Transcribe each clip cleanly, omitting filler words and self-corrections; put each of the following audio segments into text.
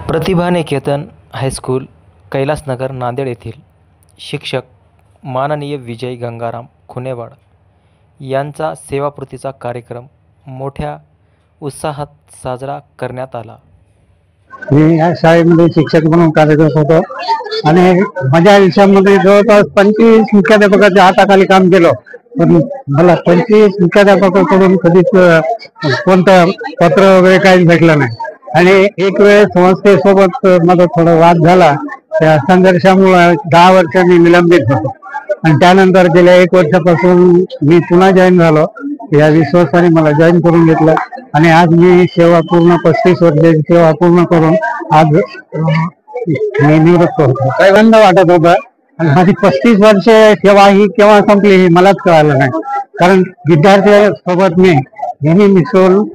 प्रतिभानिकेतन high school, Kailasnagar, Nanded येथील शिक्षक माननीय विजय गंगाराम खुनेवाड यांचा सेवापूर्तीचा कार्यक्रम मोठ्या उत्साहात साजरा करण्यात आला। मी या शाळेमध्ये शिक्षक म्हणून कार्यरत होतो आणि माझ्या आयुष्यामध्ये जवळपास 25 मुख्याध्यापकाच्या हाताखाली काम केलं, पण मला 25 मुख्याध्यापकाकडून कधीच कोणतं पत्र वगैरे काही भेटलं नाही। आणि एक वेळ संस्थेसोबत माझा थोडा वाद झाला, त्या संघर्षामुळे 10 वर्ष मी निलंबित होतो आणि त्यानंतर गेल्या 1 वर्षापासून मी पुन्हा जॉईन झालो। या विश्वासाने मला जॉईन करून घेतलं आणि आज मी सेवा पूर्ण 35 वर्षाची सेवा पूर्ण करून आज मी निवृत्त होतो। काही आनंद वाटत होता आणि माझी 35 वर्ष सेवा ही केव्हा संपली हे मलाच कळालं नाही, कारण विद्यार्थ्यांसोबत मी नेहमी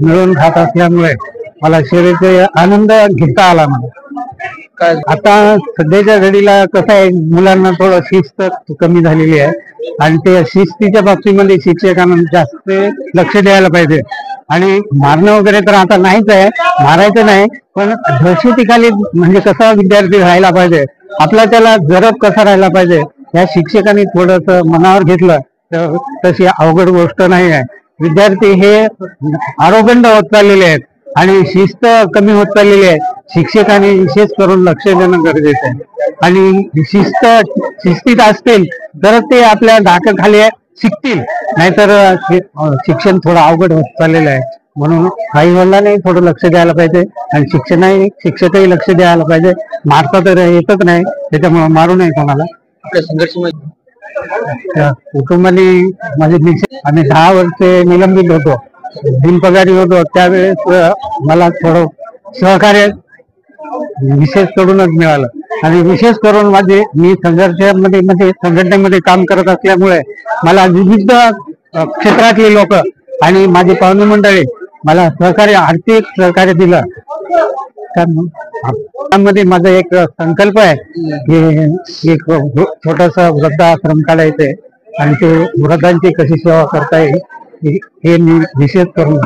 मिळून खात असल्यामुळे मला शरीराचा आनंद घेता आला। मला आता सध्याच्या घडीला कसं आहे, मुलांना थोडं शिस्त कमी झालेली आहे आणि ते शिस्तीच्या बाबतीमध्ये शिक्षकांना जास्त लक्ष द्यायला पाहिजे। आणि मारणं वगैरे तर आता नाहीच आहे, मारायचं नाही, पण दहशतीखाली म्हणजे कसा विद्यार्थी राहायला पाहिजे, आपला त्याला जरब कसा राहायला पाहिजे, या शिक्षकांनी थोडस मनावर घेतलं तर तशी अवघड गोष्ट नाही आहे। विद्यार्थी हे आरोगंड होत चाललेले आहेत आणि शिस्त कमी होत चाललेली आहे। शिक्षकांनी विशेष करून लक्ष देणं गरजेचं आहे आणि शिस्तीत असतील तर ते आपल्या धाकाखाली शिकतील, नाहीतर शिक्षण थोडं अवघड होत चाललेलं आहे। म्हणून काही वडिलांनी थोडं लक्ष द्यायला पाहिजे आणि शिक्षकही लक्ष द्यायला पाहिजे। मारता तर येतच नाही, त्याच्यामुळे मारू नये कोणाला। आपल्या संघर्षामध्ये कुटुंबाने माझे आम्ही 10 वर्षे निलंबित होतो, बिनपगारी होतो, त्यावेळेस मला थोडं सहकार्य विशेष करूनच मिळालं आणि विशेष करून मी संघटनेमध्ये काम करत असल्यामुळे मला विविध क्षेत्रातले लोक आणि माझी पाहुणे मंडळी मला आर्थिक सहकार्य दिलं। त्यामध्ये माझा एक संकल्प आहे की एक छोटासा वृद्धाश्रम काढायचंय आणि ते वृद्धांची कशी सेवा करता येईल हे मी विशेष करून